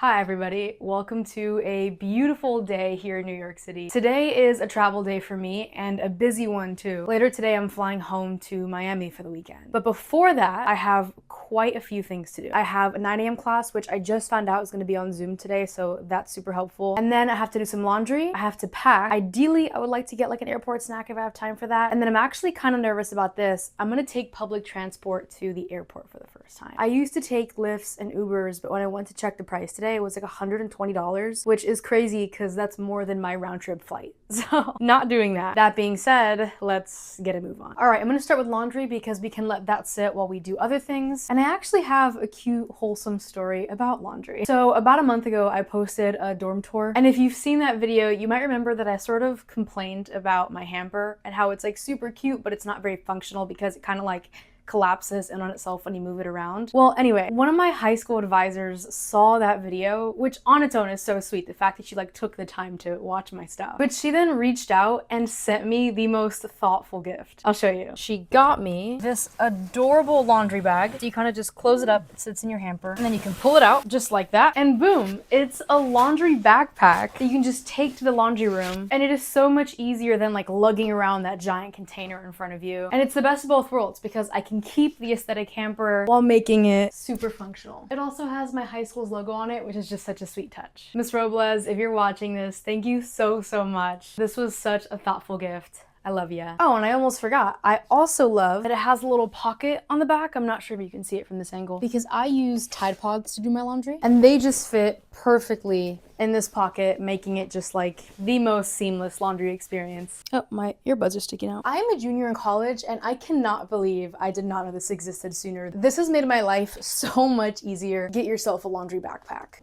Hi everybody, welcome to a beautiful day here in New York City. Today is a travel day for me and a busy one too. Later today I'm flying home to Miami for the weekend. But before that, I have quite a few things to do. I have a 9 a.m. class, which I just found out is going to be on Zoom today, so that's super helpful. And then I have to do some laundry, I have to pack. Ideally, I would like to get like an airport snack if I have time for that. And then I'm actually kind of nervous about this. I'm going to take public transport to the airport for the first time. I used to take Lyfts and Ubers, but when I went to check the price today, it was like $120, which is crazy because that's more than my round trip flight. So not doing that. That being said, let's get a move on. All right, I'm gonna start with laundry because we can let that sit while we do other things. And I actually have a cute, wholesome story about laundry. So about a month ago, I posted a dorm tour. And if you've seen that video, you might remember that I sort of complained about my hamper and how it's like super cute, but it's not very functional because it kind of like collapses in on itself when you move it around. Well, anyway, one of my high school advisors saw that video, which on its own is so sweet, the fact that she like took the time to watch my stuff. But she then reached out and sent me the most thoughtful gift. I'll show you. She got me this adorable laundry bag. So you kind of just close it up, it sits in your hamper, and then you can pull it out just like that, and boom, it's a laundry backpack that you can just take to the laundry room. And it is so much easier than like lugging around that giant container in front of you. And it's the best of both worlds because I can keep the aesthetic hamper while making it super functional. It also has my high school's logo on it, which is just such a sweet touch. Miss Robles, if you're watching this, thank you so much. This was such a thoughtful gift. I love ya. Oh, and I almost forgot. I also love that it has a little pocket on the back. I'm not sure if you can see it from this angle because I use Tide Pods to do my laundry and they just fit perfectly in this pocket, making it just like the most seamless laundry experience. Oh, my earbuds are sticking out. I am a junior in college and I cannot believe I did not know this existed sooner. This has made my life so much easier. Get yourself a laundry backpack.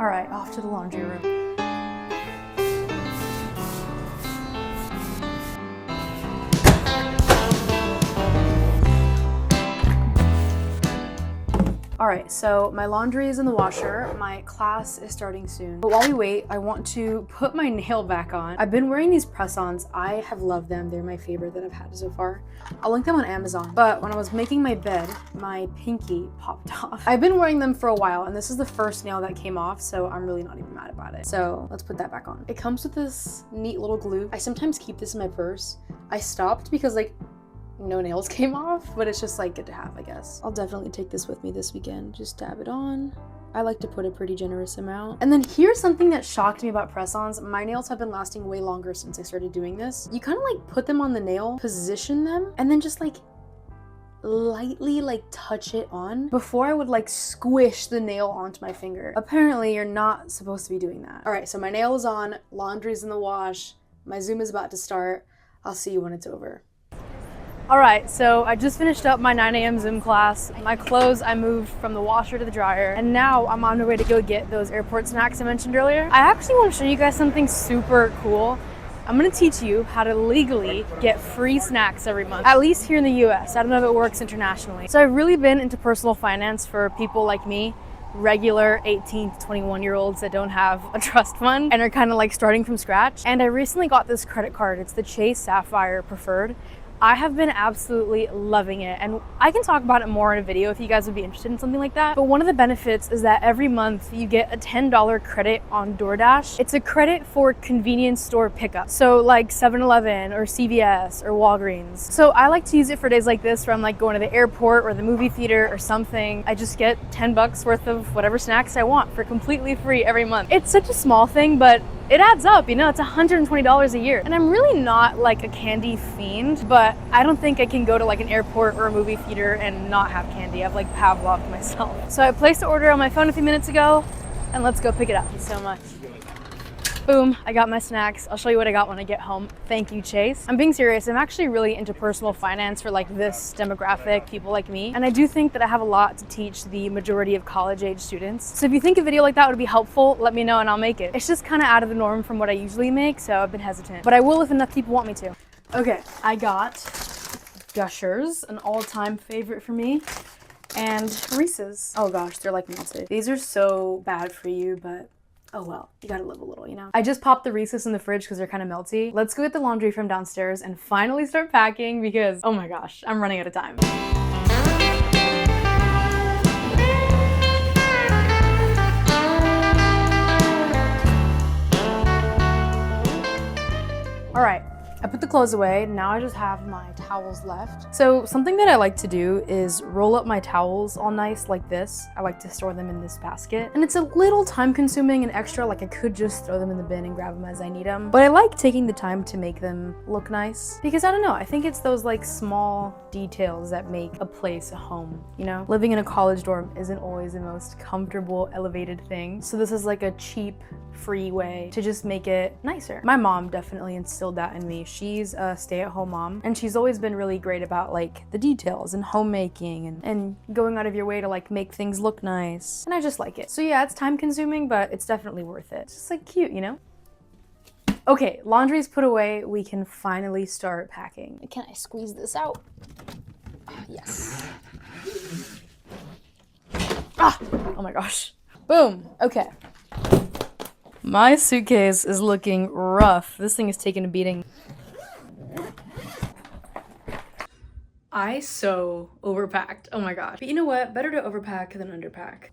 All right, off to the laundry room. All right, so my laundry is in the washer. My class is starting soon. But while we wait, I want to put my nail back on. I've been wearing these press-ons. I have loved them. They're my favorite that I've had so far. I'll link them on Amazon. But when I was making my bed, my pinky popped off. I've been wearing them for a while, and this is the first nail that came off, so I'm really not even mad about it. So let's put that back on. It comes with this neat little glue. I sometimes keep this in my purse. I stopped because like, no nails came off, but it's just like good to have, I guess. I'll definitely take this with me this weekend. Just dab it on. I like to put a pretty generous amount. And then here's something that shocked me about press-ons. My nails have been lasting way longer since I started doing this. You kind of like put them on the nail, position them, and then just like lightly like touch it on before I would like squish the nail onto my finger. Apparently you're not supposed to be doing that. All right, so my nail is on, laundry's in the wash, my Zoom is about to start. I'll see you when it's over. All right, so I just finished up my 9 a.m. Zoom class. My clothes I moved from the washer to the dryer, and now I'm on my way to go get those airport snacks I mentioned earlier. I actually want to show you guys something super cool. I'm gonna teach you how to legally get free snacks every month, at least here in the US. I don't know if it works internationally. So I've really been into personal finance for people like me, regular 18 to 21-year-olds that don't have a trust fund and are kind of like starting from scratch. And I recently got this credit card. It's the Chase Sapphire Preferred. I have been absolutely loving it, and I can talk about it more in a video if you guys would be interested in something like that. But one of the benefits is that every month you get a $10 credit on DoorDash. It's a credit for convenience store pickup, so like 7-Eleven or CVS or Walgreens. So I like to use it for days like this where I'm like going to the airport or the movie theater or something. I just get 10 bucks worth of whatever snacks I want for completely free every month. It's such a small thing, but it adds up, you know, it's $120 a year. And I'm really not like a candy fiend, but I don't think I can go to like an airport or a movie theater and not have candy. I've like Pavloved myself. So I placed the order on my phone a few minutes ago, and let's go pick it up. Thank you so much. Boom, I got my snacks. I'll show you what I got when I get home. Thank you, Chase. I'm being serious. I'm actually really into personal finance for like this demographic, people like me. And I do think that I have a lot to teach the majority of college-age students. So if you think a video like that would be helpful, let me know and I'll make it. It's just kind of out of the norm from what I usually make, so I've been hesitant. But I will if enough people want me to. Okay, I got Gushers, an all-time favorite for me, and Reese's. Oh gosh, they're like melted. These are so bad for you, but oh well, you gotta live a little, you know? I just popped the Reese's in the fridge because they're kind of melty. Let's go get the laundry from downstairs and finally start packing because, oh my gosh, I'm running out of time. clothes away. Now I just have my towels left. So something that I like to do is roll up my towels all nice like this. I like to store them in this basket. And it's a little time consuming and extra, like I could just throw them in the bin and grab them as I need them. But I like taking the time to make them look nice because I don't know, I think it's those like small details that make a place a home, you know? Living in a college dorm isn't always the most comfortable, elevated thing. So this is like a cheap, free way to just make it nicer. My mom definitely instilled that in me. She's a stay-at-home mom and she's always been really great about like the details and homemaking and going out of your way to like make things look nice. And I just like it. So yeah, it's time consuming, but it's definitely worth it. It's just like cute, you know? Okay, laundry's put away. We can finally start packing. Can I squeeze this out? Yes. Ah! Oh my gosh. Boom. Okay. My suitcase is looking rough. This thing is taking a beating. I so overpacked. Oh my gosh. But you know what? Better to overpack than underpack.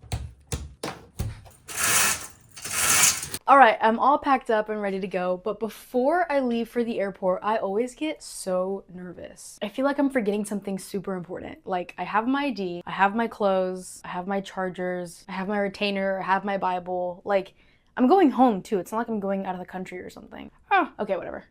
All right, I'm all packed up and ready to go, but before I leave for the airport, I always get so nervous. I feel like I'm forgetting something super important. Like I have my ID, I have my clothes, I have my chargers, I have my retainer, I have my Bible. Like I'm going home too. It's not like I'm going out of the country or something. Oh, okay, whatever.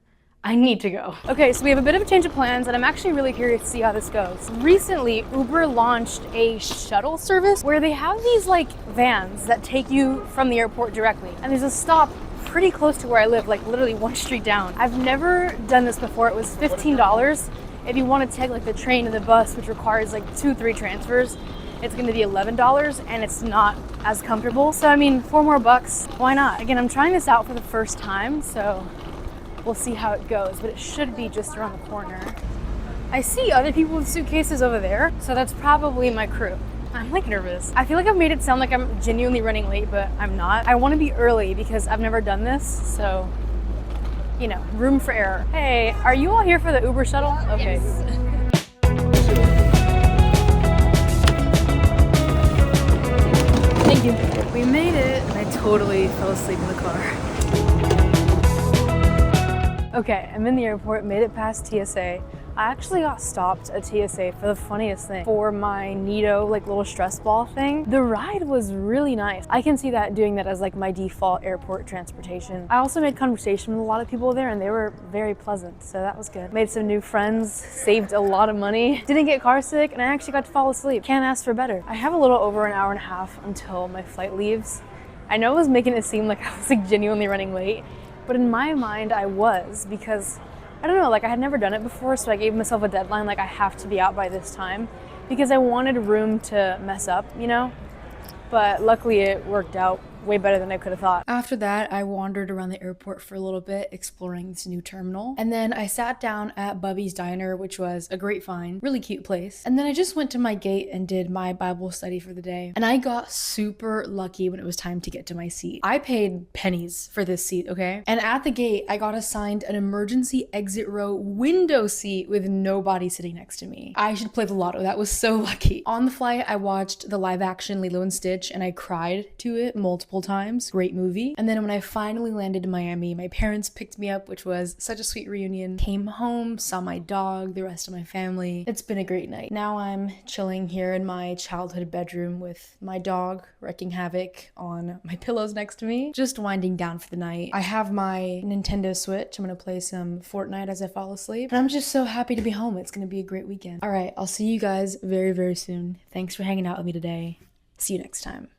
I need to go. Okay, so we have a bit of a change of plans and I'm actually really curious to see how this goes. Recently, Uber launched a shuttle service where they have these like vans that take you from the airport directly. And there's a stop pretty close to where I live, like literally one street down. I've never done this before. It was $15. If you want to take like the train and the bus, which requires like 2-3 transfers, it's gonna be $11 and it's not as comfortable. So I mean, $4 more, why not? Again, I'm trying this out for the first time, so we'll see how it goes, but it should be just around the corner. I see other people with suitcases over there, so that's probably my crew. I'm like nervous. I feel like I've made it sound like I'm genuinely running late, but I'm not. I wanna be early because I've never done this, so, you know, room for error. Hey, are you all here for the Uber shuttle? Okay. Yes. Thank you. We made it, and I totally fell asleep in the car. Okay, I'm in the airport, made it past TSA. I actually got stopped at TSA for the funniest thing, for my Neato like little stress ball thing. The ride was really nice. I can see that doing that as like my default airport transportation. I also made conversation with a lot of people there and they were very pleasant, so that was good. Made some new friends, saved a lot of money, didn't get car sick, and I actually got to fall asleep. Can't ask for better. I have a little over an hour and a half until my flight leaves. I know I was making it seem like I was like genuinely running late, but in my mind I was, because I don't know, like I had never done it before, so I gave myself a deadline, like I have to be out by this time because I wanted room to mess up, you know? But luckily it worked out way better than I could have thought. After that, I wandered around the airport for a little bit, exploring this new terminal. And then I sat down at Bubby's Diner, which was a great find, really cute place. And then I just went to my gate and did my Bible study for the day. And I got super lucky when it was time to get to my seat. I paid pennies for this seat, okay? And at the gate, I got assigned an emergency exit row window seat with nobody sitting next to me. I should play the lotto. That was so lucky. On the flight, I watched the live action Lilo and Stitch and I cried to it multiple times. Great movie. And then when I finally landed in Miami, my parents picked me up, which was such a sweet reunion. Came home, saw my dog, the rest of my family. It's been a great night. Now I'm chilling here in my childhood bedroom with my dog wreaking havoc on my pillows next to me, just winding down for the night. I have my Nintendo Switch. I'm gonna play some Fortnite as I fall asleep. And I'm just so happy to be home. It's gonna be a great weekend. All right, I'll see you guys very, very soon. Thanks for hanging out with me today. See you next time.